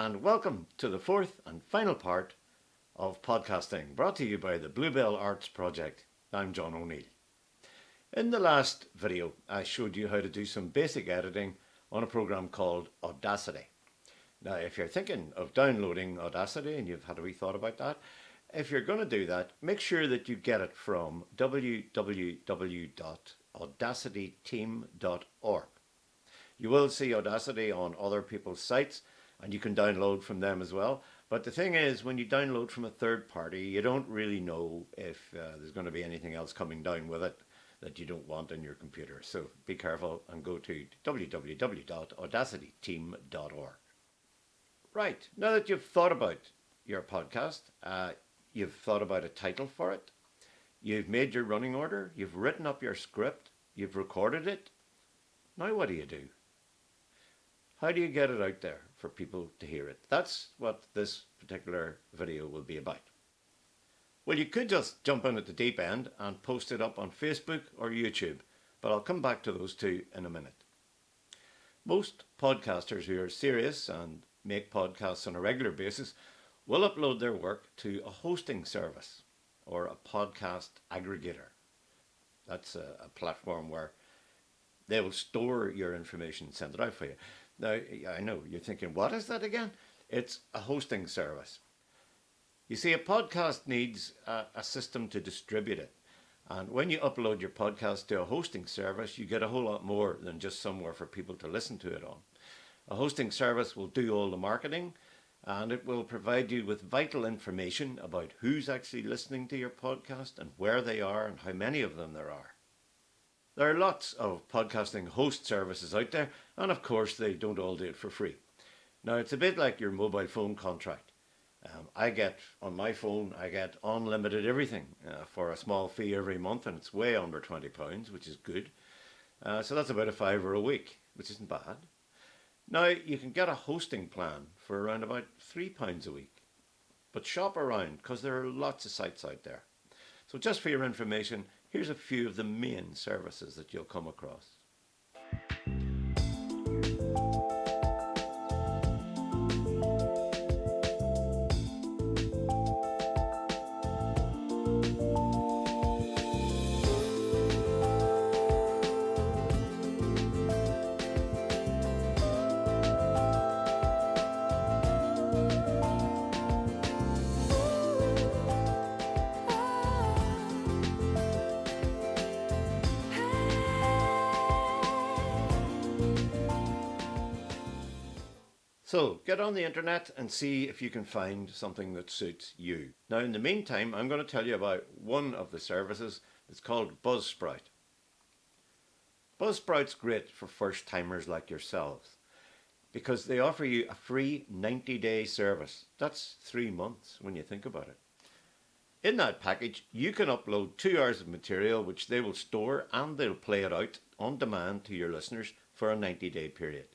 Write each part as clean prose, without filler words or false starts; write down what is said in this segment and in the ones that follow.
and welcome to the fourth and final part of podcasting, brought to you by the Bluebell Arts project. I'm John O'Neill. In the last video, I showed you how to do some basic editing on a program called Audacity. Now, if you're thinking of downloading Audacity and you've had a wee thought about that, if you're going to do that, make sure that you get it from www.audacityteam.org. You will see Audacity on other people's sites, and you can download from them as well. But the thing is, when you download from a third party, you don't really know if there's going to be anything else coming down with it that you don't want in your computer. So be careful and go to www.audacityteam.org. Right, now that you've thought about your podcast, you've thought about a title for it, you've made your running order, you've written up your script, you've recorded it. Now what do you do? How do you get it out there for people to hear it? That's what this particular video will be about. Well, you could just jump in at the deep end and post it up on Facebook or YouTube, but I'll come back to those two in a minute. Most podcasters who are serious and make podcasts on a regular basis will upload their work to a hosting service or a podcast aggregator. That's a platform where they will store your information and send it out for you. Now, I know you're thinking, what is that again? It's a hosting service. You see, a podcast needs a system to distribute it. And when you upload your podcast to a hosting service, you get a whole lot more than just somewhere for people to listen to it on. A hosting service will do all the marketing, and it will provide you with vital information about who's actually listening to your podcast and where they are and how many of them there are. There are lots of podcasting host services out there, and of course they don't all do it for free. Now, it's a bit like your mobile phone contract. On my phone, I get unlimited everything for a small fee every month, and it's way under £20, which is good. So that's about £5 a week, which isn't bad. Now, you can get a hosting plan for around about £3 a week. But shop around, because there are lots of sites out there. So just for your information, here's a few of the main services that you'll come across. So get on the internet and see if you can find something that suits you. Now, in the meantime, I'm going to tell you about one of the services. It's called Buzzsprout. Buzzsprout's great for first-timers like yourselves because they offer you a free 90-day service. That's 3 months when you think about it. In that package, you can upload 2 hours of material which they will store, and they'll play it out on demand to your listeners for a 90-day period.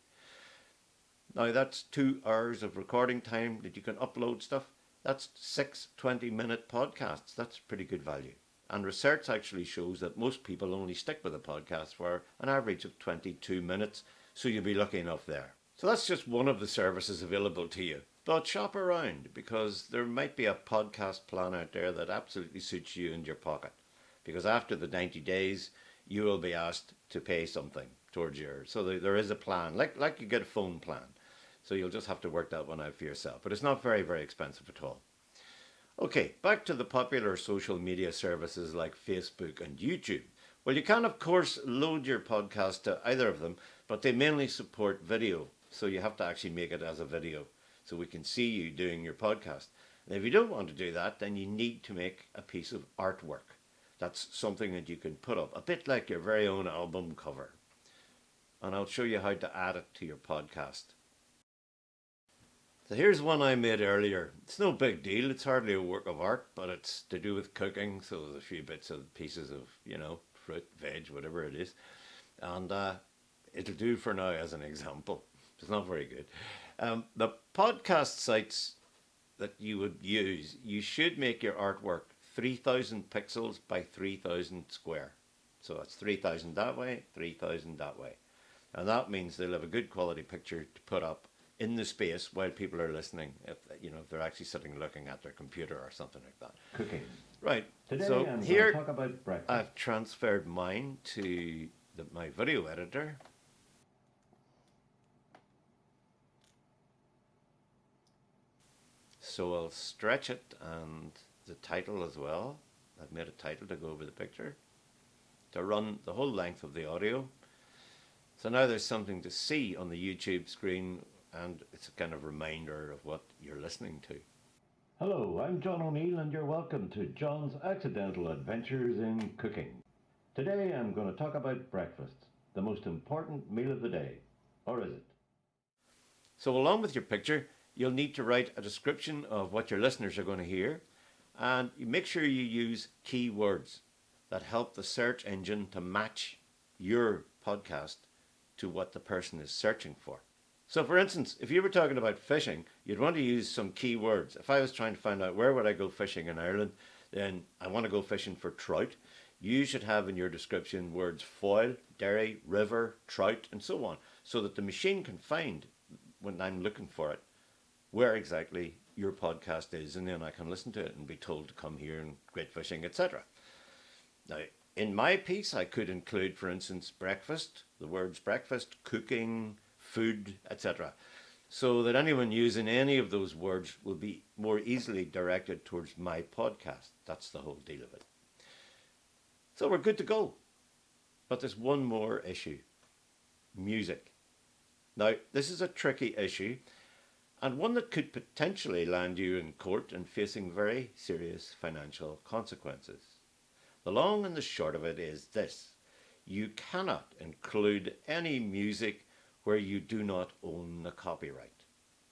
Now, that's 2 hours of recording time that you can upload stuff. That's 6 20-minute podcasts. That's pretty good value. And research actually shows that most people only stick with a podcast for an average of 22 minutes, so you'll be lucky enough there. So that's just one of the services available to you. But shop around, because there might be a podcast plan out there that absolutely suits you and your pocket. Because after the 90 days, you will be asked to pay something towards yours. So there is a plan, like you get a phone plan. So you'll just have to work that one out for yourself. But it's not very, very expensive at all. Okay, back to the popular social media services like Facebook and YouTube. Well, you can, of course, load your podcast to either of them, but they mainly support video. So you have to actually make it as a video so we can see you doing your podcast. And if you don't want to do that, then you need to make a piece of artwork. That's something that you can put up, a bit like your very own album cover. And I'll show you how to add it to your podcast. So here's one I made earlier. It's no big deal. It's hardly a work of art, but it's to do with cooking. So there's a few bits of pieces of, fruit, veg, whatever it is. And it'll do for now as an example. It's not very good. The podcast sites that you would use, you should make your artwork 3,000 pixels by 3,000 square. So that's 3,000 that way, 3,000 that way. And that means they'll have a good quality picture to put up in the space while people are listening, if they're actually sitting looking at their computer or something like that. Cooking. Right. Today so I'm here going to talk about breakfast. I've transferred mine to my video editor. So I'll stretch it and the title as well. I've made a title to go over the picture to run the whole length of the audio. So now there's something to see on the YouTube screen, and it's a kind of reminder of what you're listening to. Hello, I'm John O'Neill and you're welcome to John's Accidental Adventures in Cooking. Today I'm going to talk about breakfast, the most important meal of the day. Or is it? So along with your picture, you'll need to write a description of what your listeners are going to hear, and you make sure you use keywords that help the search engine to match your podcast to what the person is searching for. So for instance, if you were talking about fishing, you'd want to use some keywords. If I was trying to find out where would I go fishing in Ireland, then I want to go fishing for trout. You should have in your description words foil, Derry, river, trout, and so on, so that the machine can find, when I'm looking for it, where exactly your podcast is, and then I can listen to it and be told to come here and great fishing, etc. Now, in my piece, I could include, for instance, breakfast, the words breakfast, cooking, food, etc., so that anyone using any of those words will be more easily directed towards my podcast. That's the whole deal of it. So we're good to go. But there's one more issue: music. Now, this is a tricky issue, and one that could potentially land you in court and facing very serious financial consequences. The long and the short of it is this: you cannot include any music where you do not own the copyright,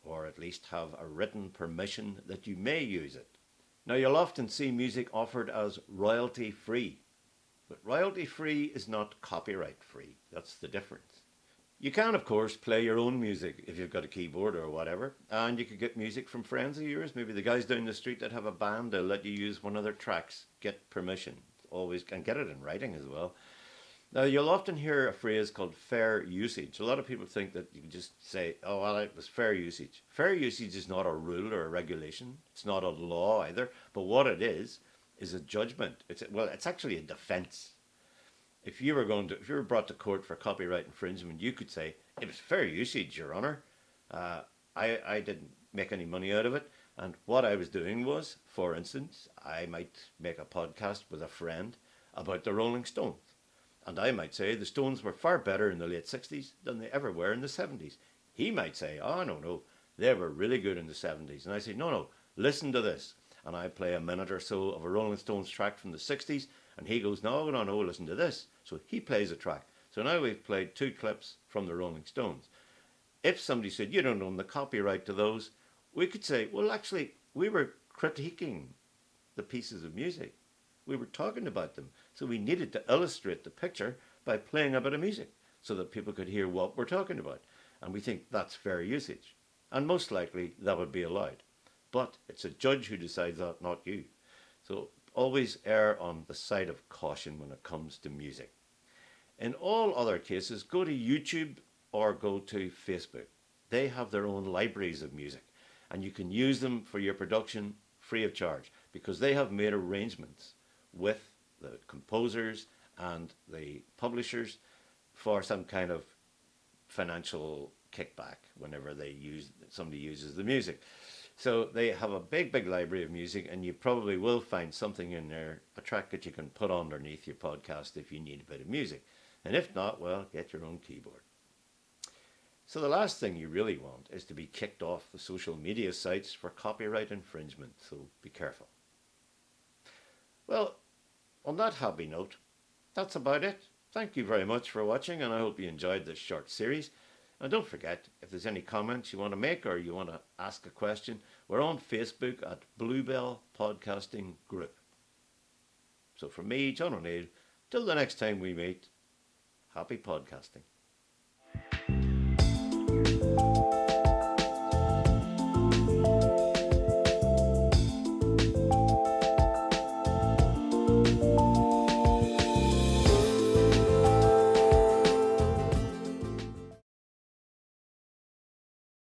or at least have a written permission that you may use it. Now, you'll often see music offered as royalty-free, but royalty-free is not copyright-free. That's the difference. You can, of course, play your own music if you've got a keyboard or whatever, and you could get music from friends of yours. Maybe the guys down the street that have a band, they'll let you use one of their tracks. Get permission. Always, and get it in writing as well. Now, you'll often hear a phrase called fair usage. A lot of people think that you can just say, oh, well, it was fair usage. Fair usage is not a rule or a regulation. It's not a law either. But what it is a judgment. It's actually a defense. If you were brought to court for copyright infringement, you could say, it was fair usage, Your Honour. I didn't make any money out of it. And what I was doing was, for instance, I might make a podcast with a friend about the Rolling Stones. And I might say the Stones were far better in the late 60s than they ever were in the 70s. He might say, oh, no, they were really good in the 70s. And I say, no, listen to this. And I play a minute or so of a Rolling Stones track from the 60s. And he goes, no, listen to this. So he plays a track. So now we've played 2 clips from the Rolling Stones. If somebody said, you don't own the copyright to those, we could say, well, actually, we were critiquing the pieces of music. We were talking about them. So we needed to illustrate the picture by playing a bit of music so that people could hear what we're talking about. And we think that's fair usage. And most likely that would be allowed. But it's a judge who decides that, not you. So always err on the side of caution when it comes to music. In all other cases, go to YouTube or go to Facebook. They have their own libraries of music, and you can use them for your production free of charge because they have made arrangements with the composers and the publishers for some kind of financial kickback whenever somebody uses the music. So they have a big library of music, and you probably will find something in there, a track that you can put underneath your podcast if you need a bit of music. And if not, well, get your own keyboard. So the last thing you really want is to be kicked off the social media sites for copyright infringement, so be careful. Well, on that happy note, that's about it. Thank you very much for watching, and I hope you enjoyed this short series. And don't forget, if there's any comments you want to make or you want to ask a question, we're on Facebook at Bluebell Podcasting Group. So from me, John O'Neill, till the next time we meet, happy podcasting.